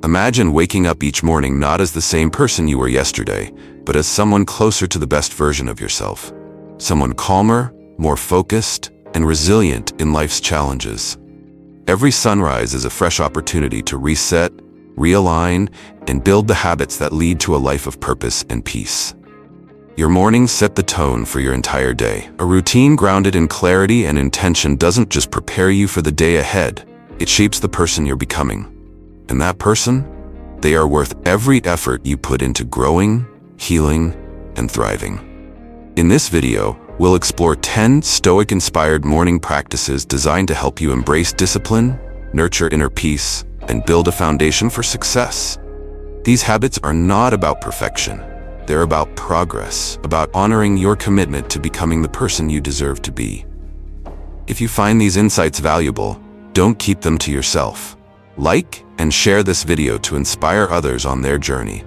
Imagine waking up each morning not as the same person you were yesterday, but as someone closer to the best version of yourself. Someone calmer, more focused, and resilient in life's challenges. Every sunrise is a fresh opportunity to reset, realign, and build the habits that lead to a life of purpose and peace. Your mornings set the tone for your entire day. A routine grounded in clarity and intention doesn't just prepare you for the day ahead, it shapes the person you're becoming. And that person? They are worth every effort you put into growing, healing, and thriving. In this video, we'll explore 10 Stoic-inspired morning practices designed to help you embrace discipline, nurture inner peace, and build a foundation for success. These habits are not about perfection. They're about progress, about honoring your commitment to becoming the person you deserve to be. If you find these insights valuable, don't keep them to yourself. Like and share this video to inspire others on their journey.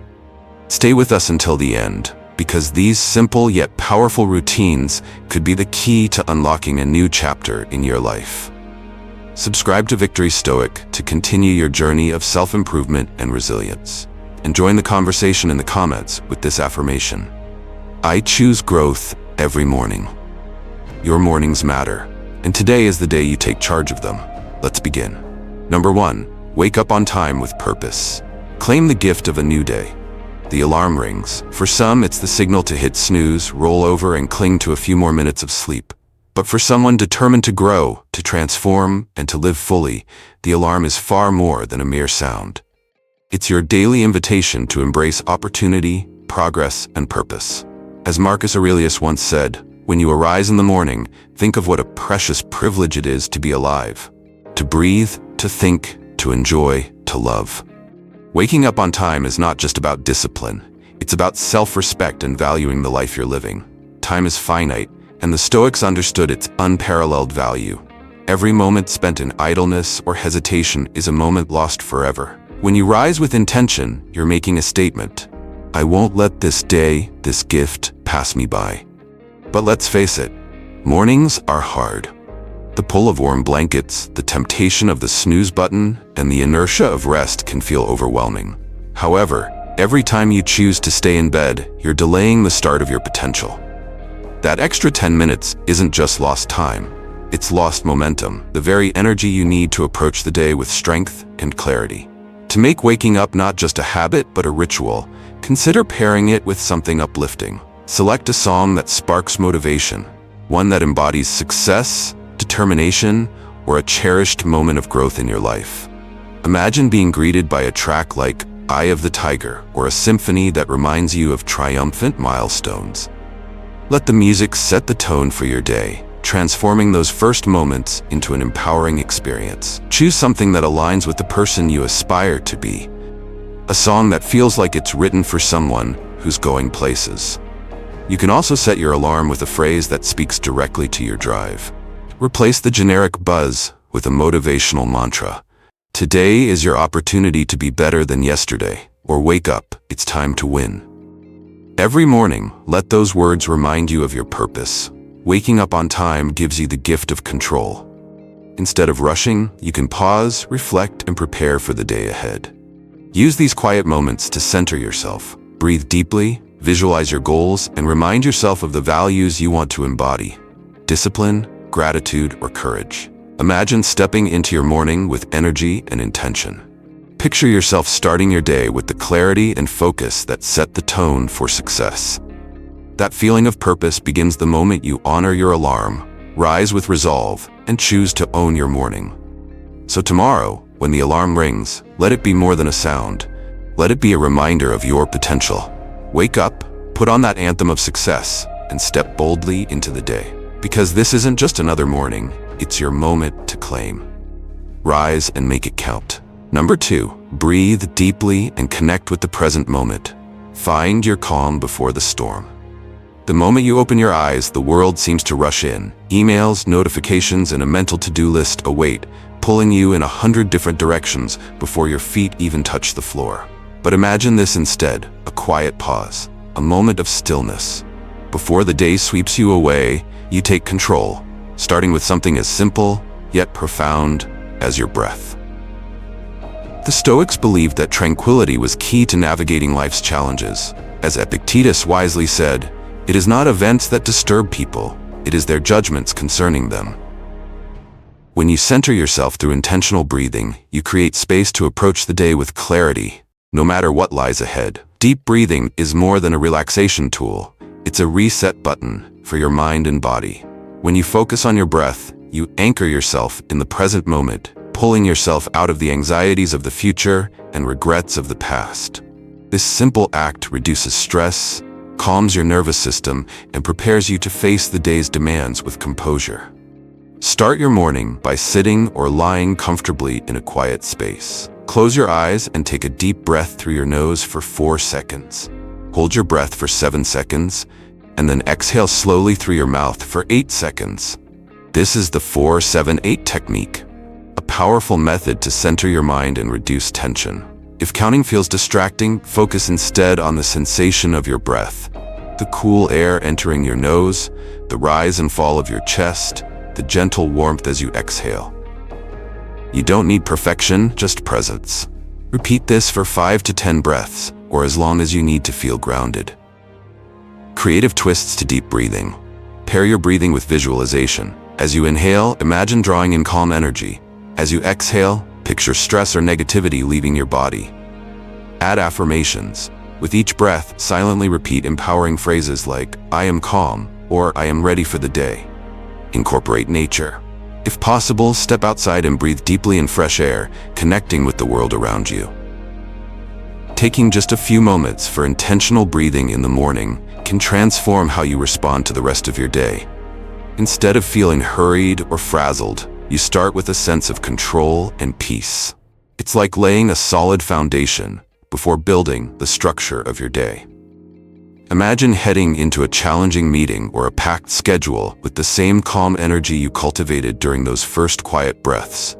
Stay with us until the end, because these simple yet powerful routines could be the key to unlocking a new chapter in your life. Subscribe to Victory Stoic to continue your journey of self-improvement and resilience. And join the conversation in the comments with this affirmation. I choose growth every morning. Your mornings matter, and today is the day you take charge of them. Let's begin. Number 1, wake up on time with purpose. Claim the gift of a new day. The alarm rings. For some, it's the signal to hit snooze, roll over, and cling to a few more minutes of sleep. But for someone determined to grow, to transform, and to live fully, the alarm is far more than a mere sound. It's your daily invitation to embrace opportunity, progress, and purpose. As Marcus Aurelius once said, when you arise in the morning, think of what a precious privilege it is to be alive. To breathe, to think, to enjoy, to love. Waking up on time is not just about discipline. It's about self-respect and valuing the life you're living. Time is finite, and the Stoics understood its unparalleled value. Every moment spent in idleness or hesitation is a moment lost forever. When you rise with intention, you're making a statement. I won't let this day, this gift, pass me by. But let's face it, mornings are hard. The pull of warm blankets, the temptation of the snooze button, and the inertia of rest can feel overwhelming. However, every time you choose to stay in bed, you're delaying the start of your potential. That extra 10 minutes isn't just lost time. It's lost momentum, the very energy you need to approach the day with strength and clarity. To make waking up not just a habit but a ritual, consider pairing it with something uplifting. Select a song that sparks motivation, one that embodies success, determination, or a cherished moment of growth in your life. Imagine being greeted by a track like Eye of the Tiger or a symphony that reminds you of triumphant milestones. Let the music set the tone for your day, transforming those first moments into an empowering experience. Choose something that aligns with the person you aspire to be. A song that feels like it's written for someone who's going places. You can also set your alarm with a phrase that speaks directly to your drive. Replace the generic buzz with a motivational mantra. Today is your opportunity to be better than yesterday, or wake up, it's time to win. Every morning, let those words remind you of your purpose. Waking up on time gives you the gift of control. Instead of rushing, you can pause, reflect, and prepare for the day ahead. Use these quiet moments to center yourself. Breathe deeply, visualize your goals, and remind yourself of the values you want to embody. Discipline, gratitude, or courage. Imagine stepping into your morning with energy and intention. Picture yourself starting your day with the clarity and focus that set the tone for success. That feeling of purpose begins the moment you honor your alarm, rise with resolve, and choose to own your morning. So tomorrow, when the alarm rings, let it be more than a sound. Let it be a reminder of your potential. Wake up, put on that anthem of success, and step boldly into the day. Because this isn't just another morning, it's your moment to claim. Rise and make it count. Number 2, breathe deeply and connect with the present moment. Find your calm before the storm. The moment you open your eyes, the world seems to rush in. Emails, notifications, and a mental to-do list await, pulling you in 100 different directions before your feet even touch the floor. But imagine this instead, a quiet pause, a moment of stillness. Before the day sweeps you away, you take control, starting with something as simple, yet profound, as your breath. The Stoics believed that tranquility was key to navigating life's challenges. As Epictetus wisely said, "It is not events that disturb people, it is their judgments concerning them." When you center yourself through intentional breathing, you create space to approach the day with clarity, no matter what lies ahead. Deep breathing is more than a relaxation tool. It's a reset button for your mind and body. When you focus on your breath, you anchor yourself in the present moment, pulling yourself out of the anxieties of the future and regrets of the past. This simple act reduces stress, calms your nervous system, and prepares you to face the day's demands with composure. Start your morning by sitting or lying comfortably in a quiet space. Close your eyes and take a deep breath through your nose for 4 seconds. Hold your breath for 7 seconds, and then exhale slowly through your mouth for 8 seconds. This is the 4-7-8 technique, a powerful method to center your mind and reduce tension. If counting feels distracting, focus instead on the sensation of your breath, the cool air entering your nose, the rise and fall of your chest, the gentle warmth as you exhale. You don't need perfection, just presence. Repeat this for 5 to 10 breaths, or as long as you need to feel grounded. Creative twists to deep breathing. Pair your breathing with visualization. As you inhale, imagine drawing in calm energy. As you exhale, picture stress or negativity leaving your body. Add affirmations. With each breath, silently repeat empowering phrases like, "I am calm," or "I am ready for the day." Incorporate nature. If possible, step outside and breathe deeply in fresh air, connecting with the world around you. Taking just a few moments for intentional breathing in the morning can transform how you respond to the rest of your day. Instead of feeling hurried or frazzled, you start with a sense of control and peace. It's like laying a solid foundation before building the structure of your day. Imagine heading into a challenging meeting or a packed schedule with the same calm energy you cultivated during those first quiet breaths.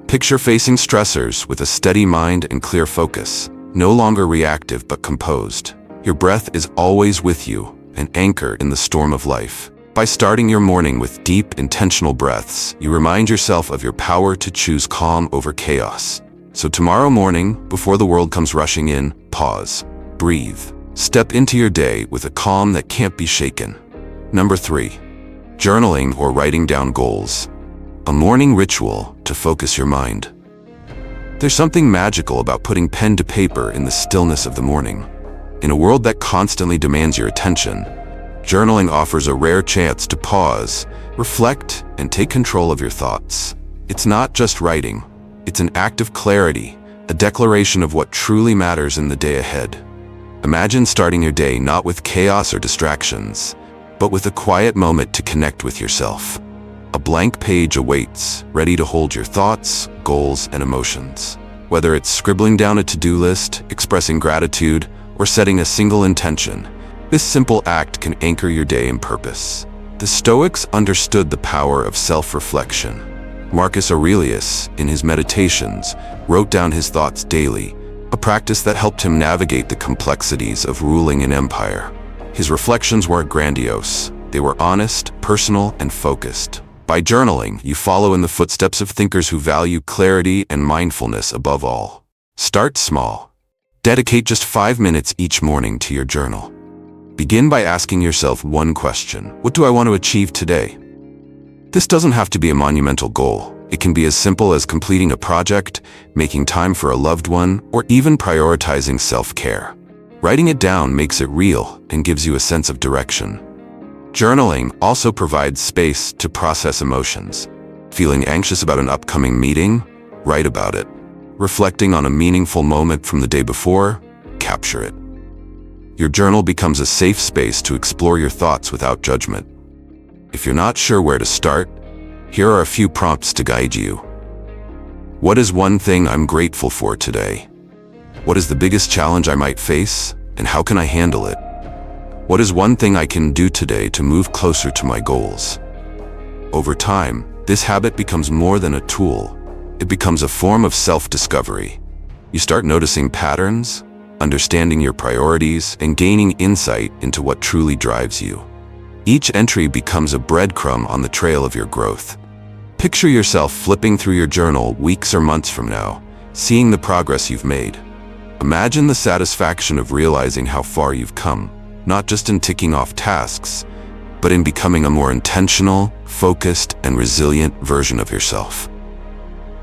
Picture facing stressors with a steady mind and clear focus, no longer reactive but composed. Your breath is always with you, an anchor in the storm of life. By starting your morning with deep, intentional breaths, you remind yourself of your power to choose calm over chaos. So tomorrow morning, before the world comes rushing in, pause, breathe. Step into your day with a calm that can't be shaken. Number 3. Journaling or writing down goals. A morning ritual to focus your mind. There's something magical about putting pen to paper in the stillness of the morning. In a world that constantly demands your attention, journaling offers a rare chance to pause, reflect, and take control of your thoughts. It's not just writing. It's an act of clarity, a declaration of what truly matters in the day ahead. Imagine starting your day not with chaos or distractions, but with a quiet moment to connect with yourself. A blank page awaits, ready to hold your thoughts, goals, and emotions. Whether it's scribbling down a to-do list, expressing gratitude, or setting a single intention, this simple act can anchor your day in purpose. The Stoics understood the power of self-reflection. Marcus Aurelius, in his Meditations, wrote down his thoughts daily, a practice that helped him navigate the complexities of ruling an empire. His reflections weren't grandiose. They were honest, personal, and focused. By journaling, you follow in the footsteps of thinkers who value clarity and mindfulness above all. Start small. Dedicate just 5 minutes each morning to your journal. Begin by asking yourself one question: what do I want to achieve today? This doesn't have to be a monumental goal. It can be as simple as completing a project, making time for a loved one, or even prioritizing self-care. Writing it down makes it real and gives you a sense of direction. Journaling also provides space to process emotions. Feeling anxious about an upcoming meeting? Write about it. Reflecting on a meaningful moment from the day before? Capture it. Your journal becomes a safe space to explore your thoughts without judgment. If you're not sure where to start, here are a few prompts to guide you. What is one thing I'm grateful for today? What is the biggest challenge I might face, and how can I handle it? What is one thing I can do today to move closer to my goals? Over time, this habit becomes more than a tool. It becomes a form of self-discovery. You start noticing patterns, understanding your priorities, and gaining insight into what truly drives you. Each entry becomes a breadcrumb on the trail of your growth. Picture yourself flipping through your journal weeks or months from now, seeing the progress you've made. Imagine the satisfaction of realizing how far you've come, not just in ticking off tasks, but in becoming a more intentional, focused, and resilient version of yourself.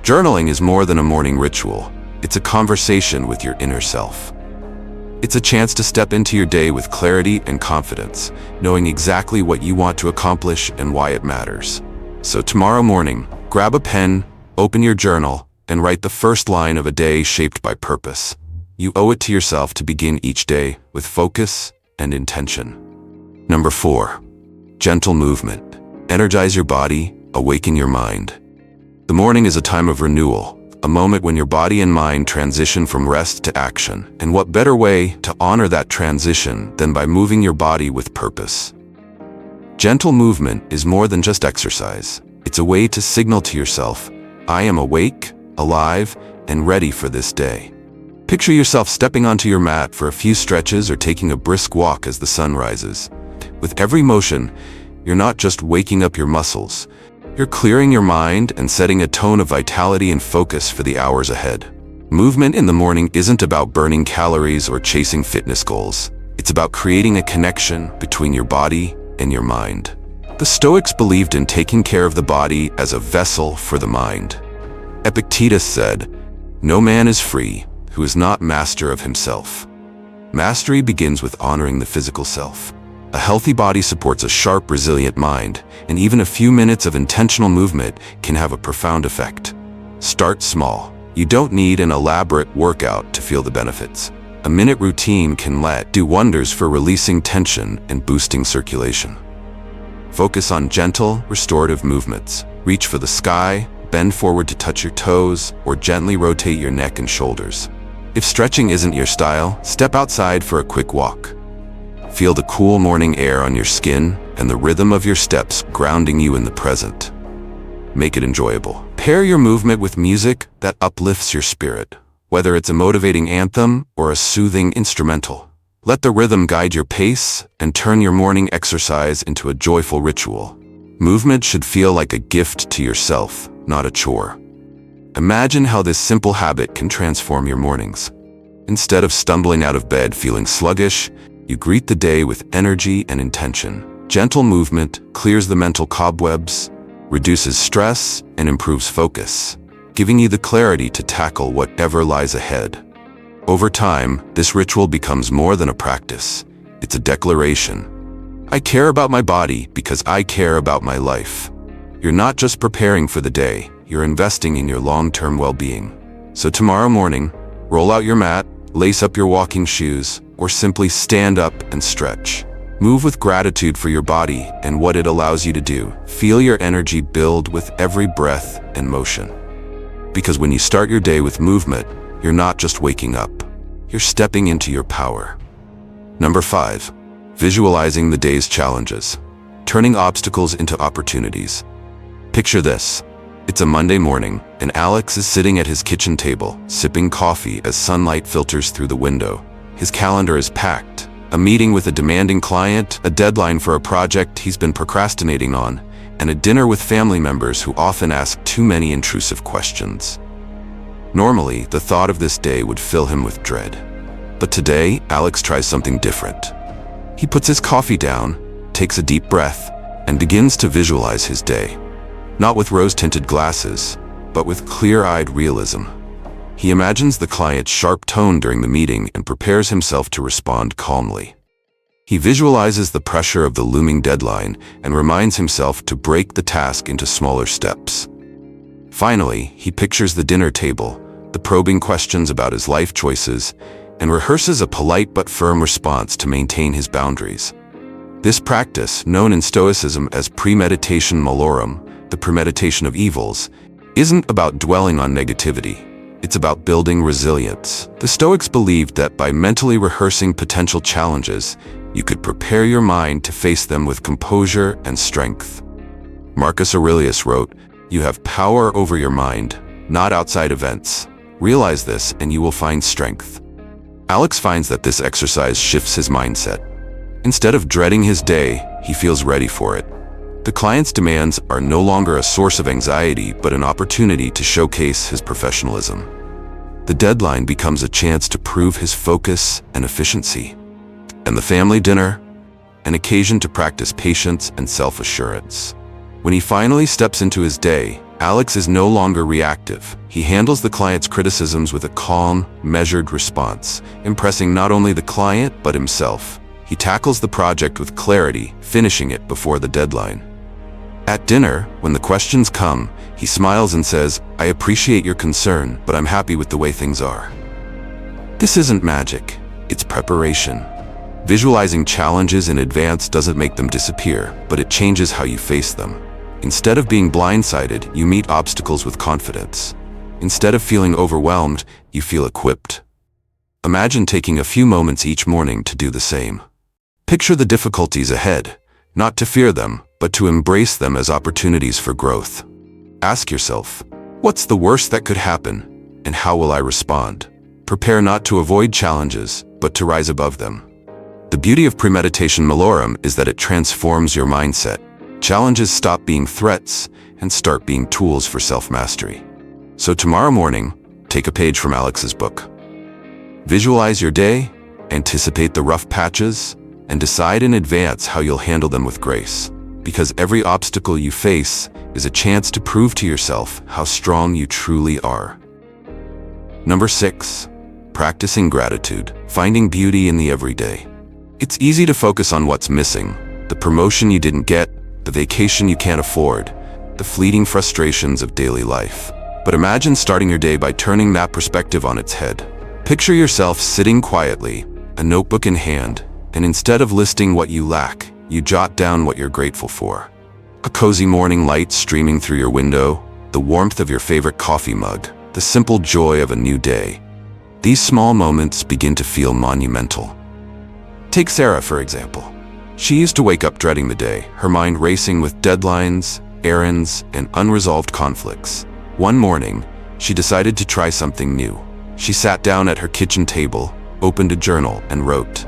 Journaling is more than a morning ritual. It's a conversation with your inner self. It's a chance to step into your day with clarity and confidence, knowing exactly what you want to accomplish and why it matters. So tomorrow morning, grab a pen, open your journal, and write the first line of a day shaped by purpose. You owe it to yourself to begin each day with focus and intention. Number 4. Gentle movement. Energize your body, awaken your mind. The morning is a time of renewal, a moment when your body and mind transition from rest to action. And what better way to honor that transition than by moving your body with purpose? Gentle movement is more than just exercise. It's a way to signal to yourself, I am awake, alive, and ready for this day. Picture yourself stepping onto your mat for a few stretches or taking a brisk walk as the sun rises. With every motion, you're not just waking up your muscles, you're clearing your mind and setting a tone of vitality and focus for the hours ahead. Movement in the morning isn't about burning calories or chasing fitness goals. It's about creating a connection between your body and your mind. The Stoics believed in taking care of the body as a vessel for the mind. Epictetus said, "No man is free who is not master of himself." Mastery begins with honoring the physical self. A healthy body supports a sharp, resilient mind, and even a few minutes of intentional movement can have a profound effect. Start small. You don't need an elaborate workout to feel the benefits. A minute routine can do wonders for releasing tension and boosting circulation. Focus on gentle, restorative movements. Reach for the sky, bend forward to touch your toes, or gently rotate your neck and shoulders. If stretching isn't your style, step outside for a quick walk. Feel the cool morning air on your skin and the rhythm of your steps grounding you in the present. Make it enjoyable. Pair your movement with music that uplifts your spirit, whether it's a motivating anthem or a soothing instrumental. Let the rhythm guide your pace and turn your morning exercise into a joyful ritual. Movement should feel like a gift to yourself, not a chore. Imagine how this simple habit can transform your mornings. Instead of stumbling out of bed feeling sluggish, you greet the day with energy and intention. Gentle movement clears the mental cobwebs, reduces stress, and improves focus, giving you the clarity to tackle whatever lies ahead. Over time, this ritual becomes more than a practice. It's a declaration. I care about my body because I care about my life. You're not just preparing for the day, you're investing in your long-term well-being. So tomorrow morning, roll out your mat, lace up your walking shoes, or simply stand up and stretch. Move with gratitude for your body and what it allows you to do. Feel your energy build with every breath and motion. Because when you start your day with movement, you're not just waking up, you're stepping into your power. Number 5, visualizing the day's challenges, turning obstacles into opportunities. Picture this. It's a Monday morning, and Alex is sitting at his kitchen table, sipping coffee as sunlight filters through the window. His calendar is packed. A meeting with a demanding client, a deadline for a project he's been procrastinating on, and a dinner with family members who often ask too many intrusive questions. Normally, the thought of this day would fill him with dread. But today, Alex tries something different. He puts his coffee down, takes a deep breath, and begins to visualize his day. Not with rose-tinted glasses, but with clear-eyed realism. He imagines the client's sharp tone during the meeting and prepares himself to respond calmly. He visualizes the pressure of the looming deadline and reminds himself to break the task into smaller steps. Finally, he pictures the dinner table, the probing questions about his life choices, and rehearses a polite but firm response to maintain his boundaries. This practice, known in Stoicism as premeditation malorum, the premeditation of evils, isn't about dwelling on negativity. It's about building resilience. The Stoics believed that by mentally rehearsing potential challenges, you could prepare your mind to face them with composure and strength. Marcus Aurelius wrote, "You have power over your mind, not outside events. Realize this and you will find strength." Alex finds that this exercise shifts his mindset. Instead of dreading his day, he feels ready for it. The client's demands are no longer a source of anxiety, but an opportunity to showcase his professionalism. The deadline becomes a chance to prove his focus and efficiency. And the family dinner? An occasion to practice patience and self-assurance. When he finally steps into his day, Alex is no longer reactive. He handles the client's criticisms with a calm, measured response, impressing not only the client but himself. He tackles the project with clarity, finishing it before the deadline. At dinner, when the questions come, he smiles and says, "I appreciate your concern, but I'm happy with the way things are." This isn't magic, it's preparation. Visualizing challenges in advance doesn't make them disappear, but it changes how you face them. Instead of being blindsided, you meet obstacles with confidence. Instead of feeling overwhelmed, you feel equipped. Imagine taking a few moments each morning to do the same. Picture the difficulties ahead, not to fear them, but to embrace them as opportunities for growth. Ask yourself, what's the worst that could happen, and how will I respond? Prepare not to avoid challenges, but to rise above them. The beauty of premeditation malorum is that it transforms your mindset. Challenges stop being threats and start being tools for self-mastery. So tomorrow morning, take a page from Alex's book. Visualize your day, anticipate the rough patches, and decide in advance how you'll handle them with grace. Because every obstacle you face is a chance to prove to yourself how strong you truly are. Number 6, practicing gratitude, finding beauty in the everyday. It's easy to focus on what's missing, the promotion you didn't get, the vacation you can't afford, the fleeting frustrations of daily life. But imagine starting your day by turning that perspective on its head. Picture yourself sitting quietly, a notebook in hand, and instead of listing what you lack, you jot down what you're grateful for. A cozy morning light streaming through your window, the warmth of your favorite coffee mug, the simple joy of a new day. These small moments begin to feel monumental. Take Sarah, for example. She used to wake up dreading the day, her mind racing with deadlines, errands, and unresolved conflicts. One morning, she decided to try something new. She sat down at her kitchen table, opened a journal, and wrote,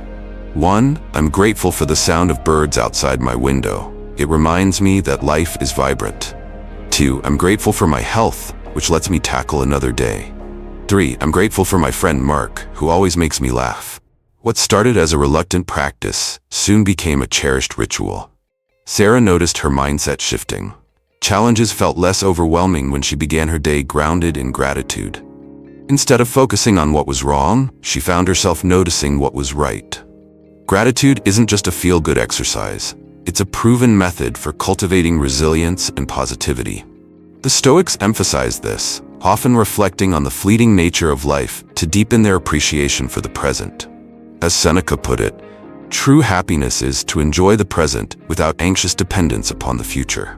1. I'm grateful for the sound of birds outside my window. It reminds me that life is vibrant. 2. I'm grateful for my health, which lets me tackle another day. 3. I'm grateful for my friend Mark, who always makes me laugh. What started as a reluctant practice soon became a cherished ritual. Sarah noticed her mindset shifting. Challenges felt less overwhelming when she began her day grounded in gratitude. Instead of focusing on what was wrong, she found herself noticing what was right. Gratitude isn't just a feel-good exercise. It's a proven method for cultivating resilience and positivity. The Stoics emphasize this, often reflecting on the fleeting nature of life to deepen their appreciation for the present. As Seneca put it, true happiness is to enjoy the present without anxious dependence upon the future.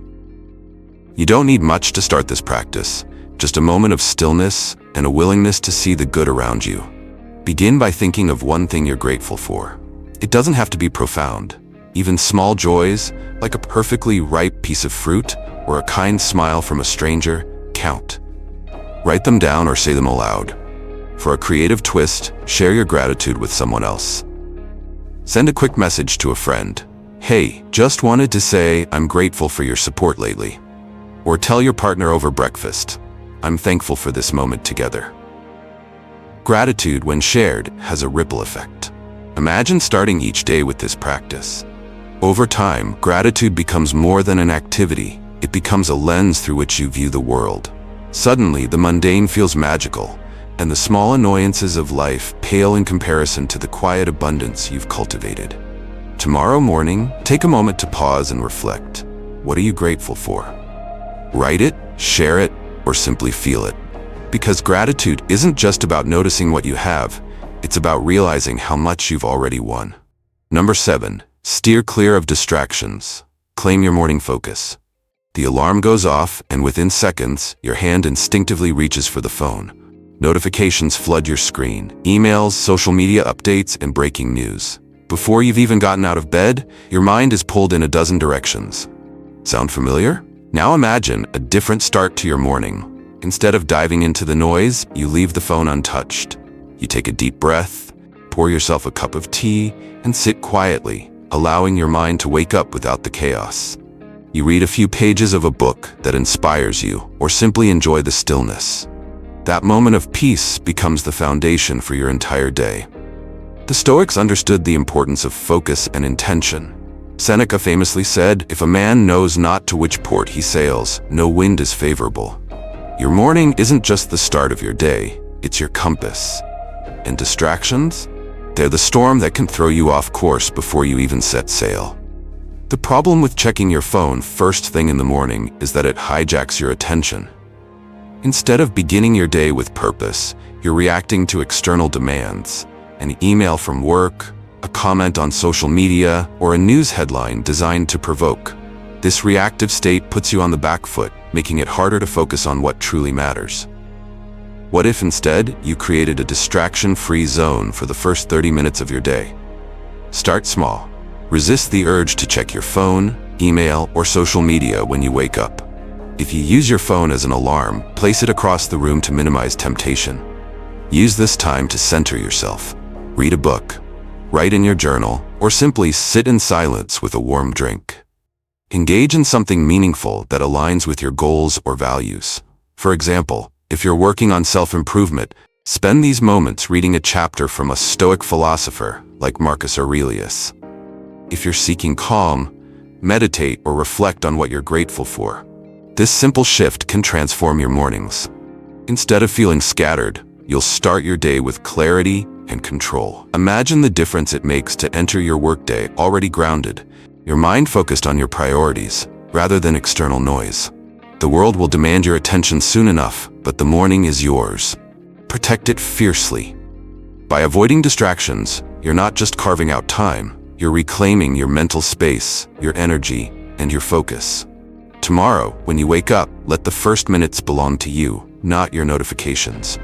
You don't need much to start this practice, just a moment of stillness and a willingness to see the good around you. Begin by thinking of one thing you're grateful for. It doesn't have to be profound. Even small joys, like a perfectly ripe piece of fruit or a kind smile from a stranger, count. Write them down or say them aloud. For a creative twist, share your gratitude with someone else. Send a quick message to a friend. Hey, just wanted to say I'm grateful for your support lately. Or tell your partner over breakfast, I'm thankful for this moment together. Gratitude, when shared, has a ripple effect. Imagine starting each day with this practice. Over time, gratitude becomes more than an activity. It becomes a lens through which you view the world. Suddenly, the mundane feels magical, and the small annoyances of life pale in comparison to the quiet abundance you've cultivated. Tomorrow morning, take a moment to pause and reflect. What are you grateful for? Write it, share it, or simply feel it. Because gratitude isn't just about noticing what you have, it's about realizing how much you've already won. Number 7, steer clear of distractions. Claim your morning focus. The alarm goes off, and within seconds, your hand instinctively reaches for the phone. Notifications flood your screen, emails, social media updates, and breaking news. Before you've even gotten out of bed, your mind is pulled in a dozen directions. Sound familiar? Now imagine a different start to your morning. Instead of diving into the noise, you leave the phone untouched. You take a deep breath, pour yourself a cup of tea, and sit quietly, allowing your mind to wake up without the chaos. You read a few pages of a book that inspires you, or simply enjoy the stillness. That moment of peace becomes the foundation for your entire day. The Stoics understood the importance of focus and intention. Seneca famously said, "If a man knows not to which port he sails, no wind is favorable." Your morning isn't just the start of your day, it's your compass. And distractions? They're the storm that can throw you off course before you even set sail. The problem with checking your phone first thing in the morning is that it hijacks your attention. Instead of beginning your day with purpose, you're reacting to external demands, an email from work, a comment on social media, or a news headline designed to provoke. This reactive state puts you on the back foot, making it harder to focus on what truly matters. What if instead you created a distraction-free zone for the first 30 minutes of your day? Start small. Resist the urge to check your phone, email, or social media when you wake up. If you use your phone as an alarm, place it across the room to minimize temptation. Use this time to center yourself. Read a book, write in your journal, or simply sit in silence with a warm drink. Engage in something meaningful that aligns with your goals or values. For example, if you're working on self-improvement, spend these moments reading a chapter from a Stoic philosopher like Marcus Aurelius. If you're seeking calm, meditate or reflect on what you're grateful for. This simple shift can transform your mornings. Instead of feeling scattered, you'll start your day with clarity and control. Imagine the difference it makes to enter your workday already grounded, your mind focused on your priorities, rather than external noise. The world will demand your attention soon enough, but the morning is yours. Protect it fiercely. By avoiding distractions, you're not just carving out time, you're reclaiming your mental space, your energy, and your focus. Tomorrow, when you wake up, let the first minutes belong to you, not your notifications.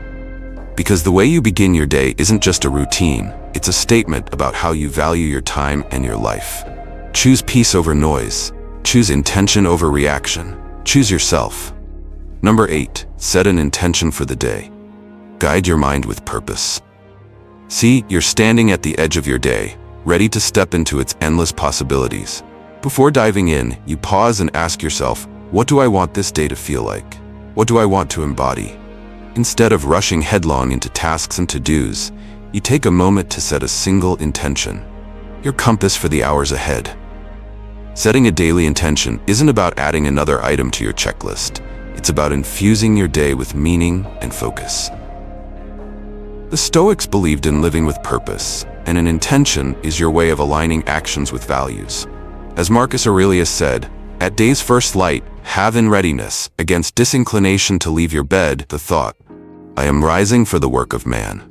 Because the way you begin your day isn't just a routine, it's a statement about how you value your time and your life. Choose peace over noise. Choose intention over reaction. Choose yourself. Number 8, set an intention for the day. Guide your mind with purpose. See, you're standing at the edge of your day, ready to step into its endless possibilities. Before diving in, you pause and ask yourself, what do I want this day to feel like? What do I want to embody? Instead of rushing headlong into tasks and to-dos, you take a moment to set a single intention, your compass for the hours ahead. Setting a daily intention isn't about adding another item to your checklist. It's about infusing your day with meaning and focus. The Stoics believed in living with purpose, and an intention is your way of aligning actions with values. As Marcus Aurelius said, "At day's first light, have in readiness, against disinclination to leave your bed, the thought, I am rising for the work of man."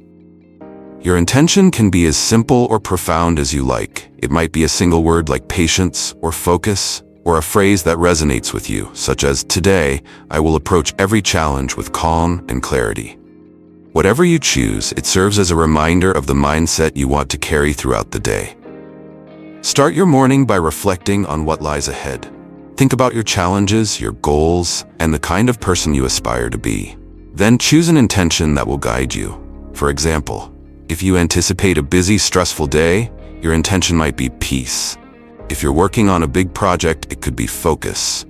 Your intention can be as simple or profound as you like. It might be a single word like patience or focus, or a phrase that resonates with you, such as, "Today, I will approach every challenge with calm and clarity." Whatever you choose, it serves as a reminder of the mindset you want to carry throughout the day. Start your morning by reflecting on what lies ahead. Think about your challenges, your goals, and the kind of person you aspire to be. Then choose an intention that will guide you. For example, if you anticipate a busy, stressful day, your intention might be peace. If you're working on a big project, it could be focus.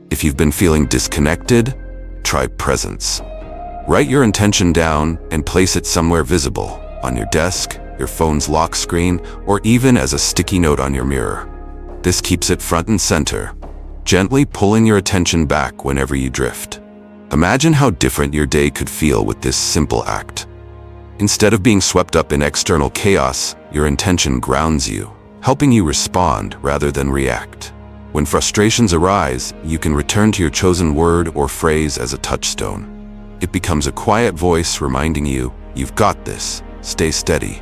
If you've been feeling disconnected, try presence. Write your intention down and place it somewhere visible, on your desk, your phone's lock screen, or even as a sticky note on your mirror. This keeps it front and center, gently pulling your attention back whenever you drift. Imagine how different your day could feel with this simple act. Instead of being swept up in external chaos, your intention grounds you, helping you respond rather than react. When frustrations arise, you can return to your chosen word or phrase as a touchstone. It becomes a quiet voice reminding you, "You've got this, stay steady."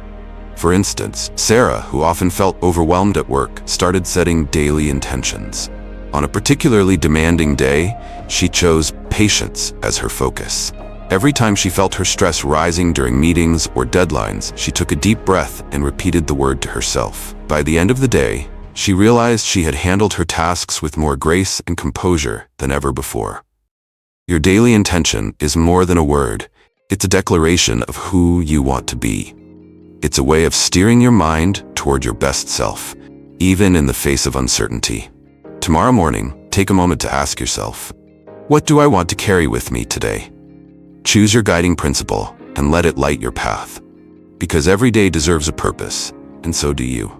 For instance, Sarah, who often felt overwhelmed at work, started setting daily intentions. On a particularly demanding day, she chose patience as her focus. Every time she felt her stress rising during meetings or deadlines, she took a deep breath and repeated the word to herself. By the end of the day, she realized she had handled her tasks with more grace and composure than ever before. Your daily intention is more than a word. It's a declaration of who you want to be. It's a way of steering your mind toward your best self, even in the face of uncertainty. Tomorrow morning, take a moment to ask yourself, what do I want to carry with me today? Choose your guiding principle and let it light your path. Because every day deserves a purpose, and so do you.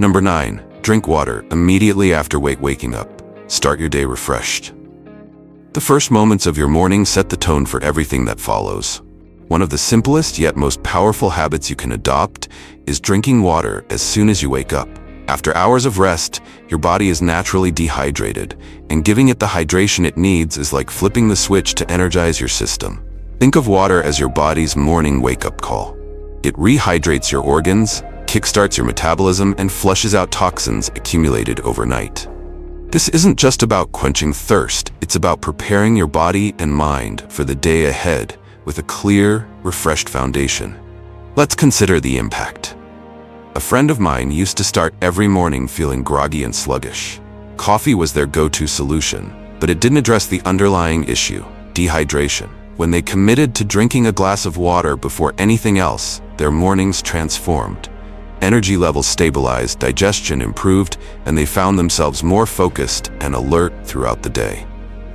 Number 9. Drink water immediately after waking up. Start your day refreshed. The first moments of your morning set the tone for everything that follows. One of the simplest yet most powerful habits you can adopt is drinking water as soon as you wake up. After hours of rest, your body is naturally dehydrated, and giving it the hydration it needs is like flipping the switch to energize your system. Think of water as your body's morning wake-up call. It rehydrates your organs, kickstarts your metabolism, and flushes out toxins accumulated overnight. This isn't just about quenching thirst, it's about preparing your body and mind for the day ahead with a clear, refreshed foundation. Let's consider the impact. A friend of mine used to start every morning feeling groggy and sluggish. Coffee was their go-to solution, but it didn't address the underlying issue, dehydration. When they committed to drinking a glass of water before anything else, their mornings transformed. Energy levels stabilized, digestion improved, and they found themselves more focused and alert throughout the day.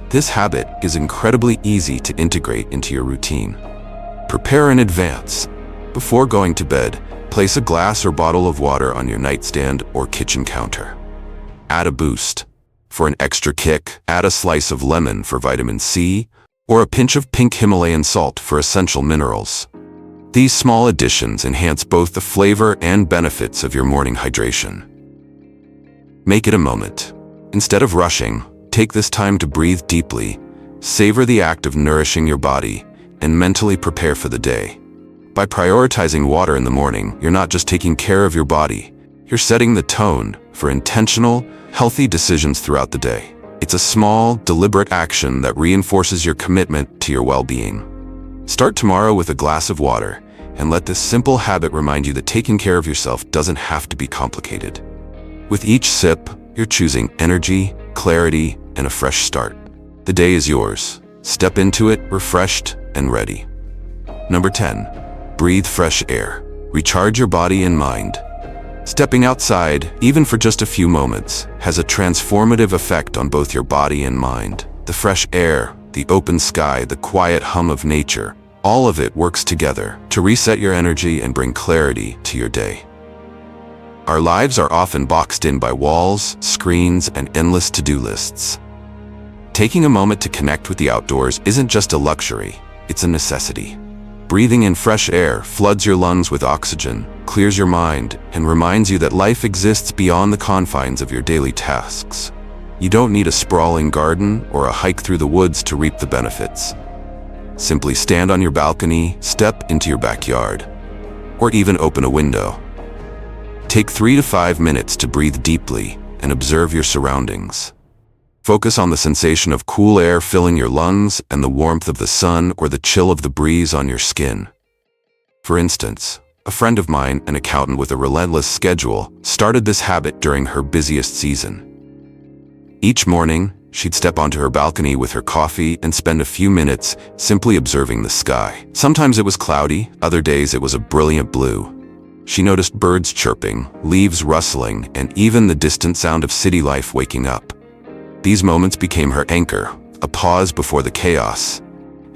This habit is incredibly easy to integrate into your routine. Prepare in advance. Before going to bed, place a glass or bottle of water on your nightstand or kitchen counter. Add a boost. For an extra kick, add a slice of lemon for vitamin C or a pinch of pink Himalayan salt for essential minerals. These small additions enhance both the flavor and benefits of your morning hydration. Make it a moment. Instead of rushing, take this time to breathe deeply, savor the act of nourishing your body, and mentally prepare for the day. By prioritizing water in the morning, you're not just taking care of your body, you're setting the tone for intentional, healthy decisions throughout the day. It's a small, deliberate action that reinforces your commitment to your well-being. Start tomorrow with a glass of water, and let this simple habit remind you that taking care of yourself doesn't have to be complicated. With each sip, you're choosing energy, clarity, and a fresh start. The day is yours. Step into it refreshed and ready. Number 10. Breathe fresh air. Recharge your body and mind. Stepping outside, even for just a few moments, has a transformative effect on both your body and mind. The fresh air, the open sky, the quiet hum of nature, all of it works together to reset your energy and bring clarity to your day. Our lives are often boxed in by walls, screens, and endless to-do lists. Taking a moment to connect with the outdoors isn't just a luxury, it's a necessity. Breathing in fresh air floods your lungs with oxygen, clears your mind, and reminds you that life exists beyond the confines of your daily tasks. You don't need a sprawling garden or a hike through the woods to reap the benefits. Simply stand on your balcony, step into your backyard, or even open a window. Take 3 to 5 minutes to breathe deeply and observe your surroundings. Focus on the sensation of cool air filling your lungs and the warmth of the sun or the chill of the breeze on your skin. For instance, a friend of mine, an accountant with a relentless schedule, started this habit during her busiest season. Each morning, she'd step onto her balcony with her coffee and spend a few minutes simply observing the sky. Sometimes it was cloudy, other days it was a brilliant blue. She noticed birds chirping, leaves rustling, and even the distant sound of city life waking up. These moments became her anchor, a pause before the chaos,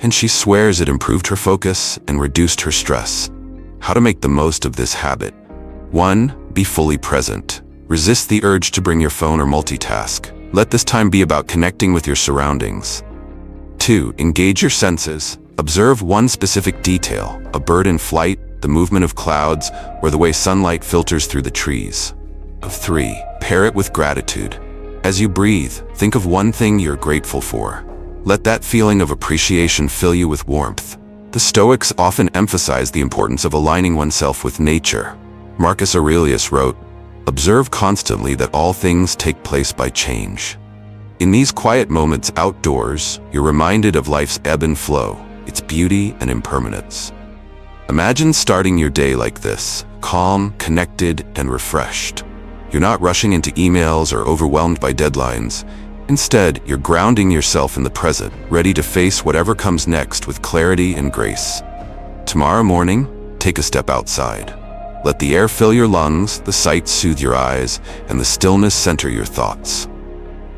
and she swears it improved her focus and reduced her stress. How to make the most of this habit? 1. Be fully present. Resist the urge to bring your phone or multitask. Let this time be about connecting with your surroundings. 2. Engage your senses. Observe one specific detail, a bird in flight, the movement of clouds, or the way sunlight filters through the trees. 3. Pair it with gratitude. As you breathe, think of one thing you're grateful for. Let that feeling of appreciation fill you with warmth. The Stoics often emphasize the importance of aligning oneself with nature. Marcus Aurelius wrote, "Observe constantly that all things take place by change." In these quiet moments outdoors, you're reminded of life's ebb and flow, its beauty and impermanence. Imagine starting your day like this, calm, connected, and refreshed. You're not rushing into emails or overwhelmed by deadlines. Instead, you're grounding yourself in the present, ready to face whatever comes next with clarity and grace. Tomorrow morning, take a step outside. Let the air fill your lungs, the sights soothe your eyes, and the stillness center your thoughts.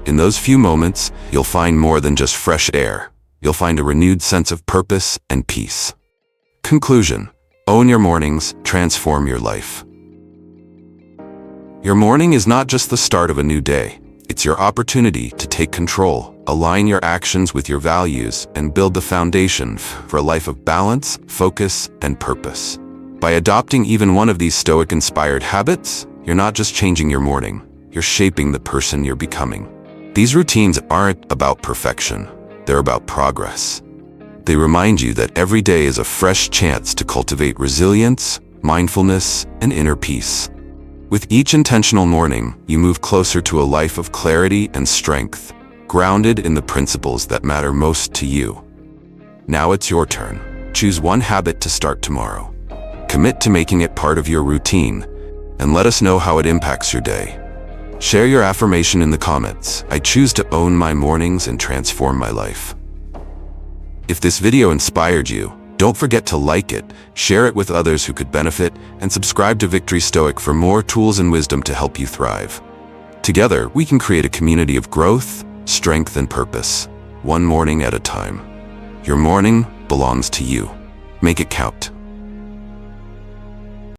In those few moments, you'll find more than just fresh air. you'll find a renewed sense of purpose and peace. Conclusion: own your mornings, transform your life. Your morning is not just the start of a new day. It's your opportunity to take control, align your actions with your values, and build the foundation for a life of balance, focus, and purpose. By adopting even one of these Stoic-inspired habits, you're not just changing your morning, you're shaping the person you're becoming. These routines aren't about perfection, they're about progress. They remind you that every day is a fresh chance to cultivate resilience, mindfulness, and inner peace. With each intentional morning, you move closer to a life of clarity and strength, grounded in the principles that matter most to you. Now it's your turn. Choose one habit to start tomorrow. Commit to making it part of your routine, and let us know how it impacts your day. Share your affirmation in the comments. I choose to own my mornings and transform my life. If this video inspired you, don't forget to like it, share it with others who could benefit, and subscribe to Victory Stoic for more tools and wisdom to help you thrive. Together, we can create a community of growth, strength, and purpose, one morning at a time. Your morning belongs to you. Make it count.